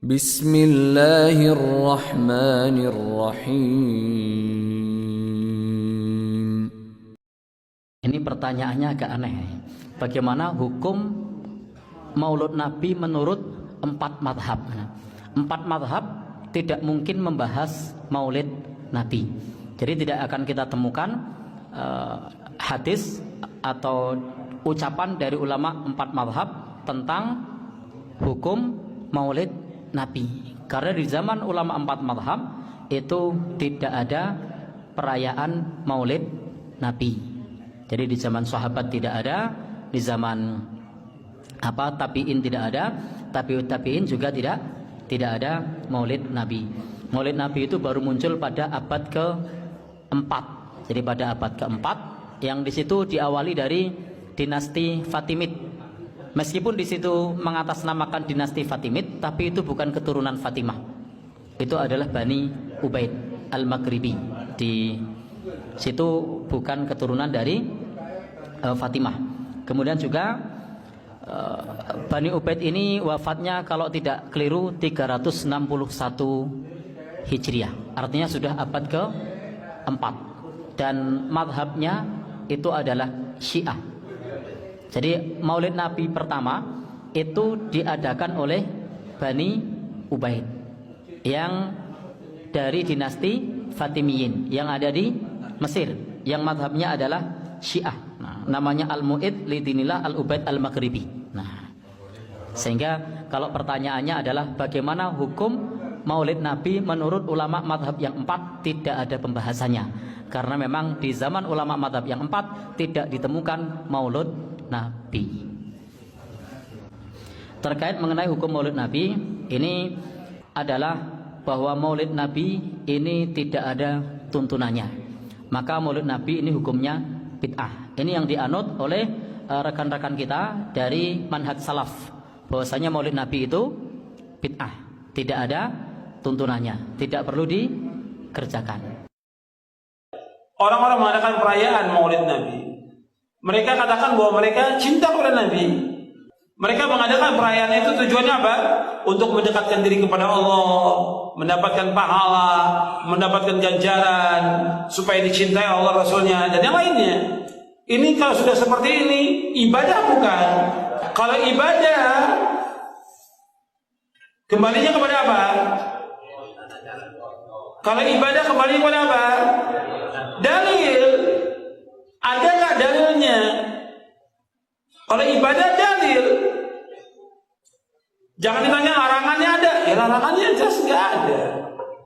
Bismillahirrahmanirrahim. Ini pertanyaannya agak aneh. Bagaimana hukum Maulud Nabi menurut 4 madhab? 4 madhab tidak mungkin membahas Maulid Nabi. Jadi tidak akan kita temukan hadis atau ucapan dari ulama 4 madhab tentang hukum Maulid Nabi. Karena di zaman ulama 4 madhab itu tidak ada perayaan Maulid Nabi. Jadi di zaman sahabat tidak ada, di zaman tabi'in tidak ada, tabi'in juga tidak ada Maulid Nabi. Maulid Nabi itu baru muncul pada abad ke-4. Jadi pada abad ke-4 yang di situ diawali dari dinasti Fatimid. Meskipun di situ mengatasnamakan dinasti Fatimid, tapi itu bukan keturunan Fatimah. Itu adalah Bani Ubaid Al-Maghribi. Di situ bukan keturunan dari Fatimah. Kemudian juga Bani Ubaid ini wafatnya kalau tidak keliru 361 Hijriah. Artinya sudah abad ke-4. Dan madhabnya itu adalah Syiah. Jadi Maulid Nabi pertama itu diadakan oleh Bani Ubaid yang dari dinasti Fatimiyin yang ada di Mesir, yang madhabnya adalah Syiah. Namanya Al-Mu'id Lidinillah Al-Ubaid Al-Maghribi. Sehingga kalau pertanyaannya adalah bagaimana hukum Maulid Nabi menurut ulama madhab yang 4, tidak ada pembahasannya. Karena memang di zaman ulama madhab yang 4 tidak ditemukan Maulud Nabi. Terkait mengenai hukum Maulid Nabi, ini adalah bahwa Maulid Nabi ini tidak ada tuntunannya. Maka Maulid Nabi ini hukumnya bid'ah. Ini yang dianut oleh rekan-rekan kita dari manhaj salaf, bahwasanya Maulid Nabi itu bid'ah, tidak ada tuntunannya, tidak perlu dikerjakan. Orang-orang mengadakan perayaan Maulid Nabi, mereka katakan bahwa mereka cinta kepada Nabi. Mereka mengadakan perayaan itu tujuannya apa? Untuk mendekatkan diri kepada Allah, mendapatkan pahala, mendapatkan ganjaran, supaya dicintai Allah Rasulnya dan yang lainnya. Ini kalau sudah seperti ini, ibadah bukan. Kalau ibadah, kembalinya kepada apa? Kalau ibadah kembali kepada apa? Dalil. Ada nggak dalilnya? Kalau ibadah dalil. Jangan ditanya larangannya ada. Ya larangannya jelas nggak ada.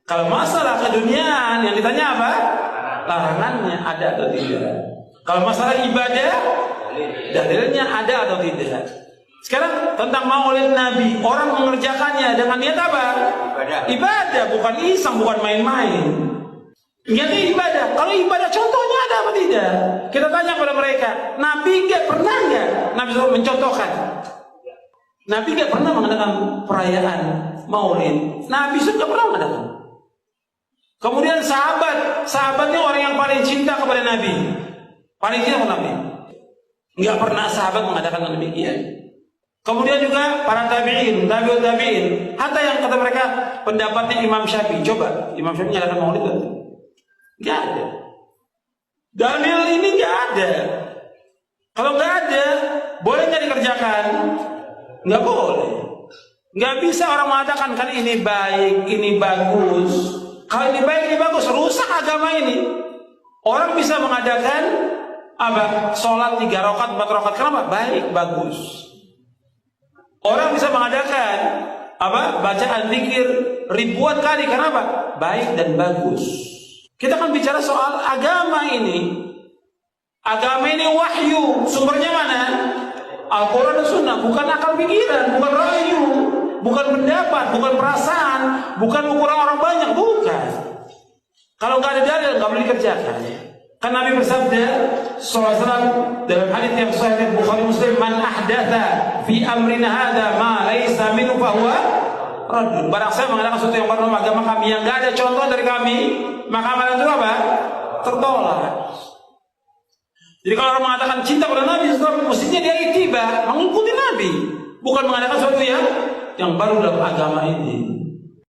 Kalau masalah keduniaan yang ditanya apa? Larangannya ada atau tidak. Kalau masalah ibadah, dalilnya ada atau tidak. Sekarang tentang Maulid Nabi, orang mengerjakannya dengan niat apa? Ibadah, bukan iseng, bukan main-main. Niatnya ibadah. Kalau ibadah contohnya ada apa tidak? Kita tanya kepada mereka, Nabi pernah Nabi SAW mencontohkan? Nabi pernah mengadakan perayaan Maulid. Nabi sudah pernah mengadakan. Kemudian sahabatnya orang yang paling cinta kepada Nabi. Paling cinta kepada Nabi. Enggak pernah sahabat mengadakan demikian. Kemudian juga para tabi'in, tabi'ut tabi'in. Hatta yang kata mereka pendapatnya Imam Syafi'i. Coba, Imam Syafi'i mengadakan Maulid berarti? Enggak ada. Dalil ini enggak ada. Kalau enggak ada, boleh nggak dikerjakan? Enggak boleh. Enggak bisa orang mengatakan kan ini baik, ini bagus. Kalau ini baik, ini bagus, rusak agama ini. Orang bisa mengadakan apa? Sholat 3 rakaat, 4 rakaat. Kenapa? Baik, bagus. Orang bisa mengadakan apa? Bacaan zikir ribuan kali. Kenapa? Baik dan bagus. Kita kan bicara soal agama ini. Agama ini wahyu. Sumbernya mana? Al-Quran dan Sunnah. Bukan akal pikiran, bukan rayu, bukan pendapat, bukan perasaan, bukan ukuran orang banyak, bukan. Kalau nggak ada dalil, nggak boleh dikerjakan. Kan Nabi bersabda SAW dalam hadits yang sahih Bukhari Muslim, man ahdatha fi amrina hadza ma laisa minhu fa huwa radd. Barang saya mengadakan sesuatu yang baru dalam agama kami yang enggak ada contoh dari kami, maka amalan itu apa? Tertolak. Jadi kalau orang mengatakan cinta kepada Nabi, mestinya dia ittiba, mengikuti Nabi, bukan mengadakan sesuatu yang yang baru dalam agama ini.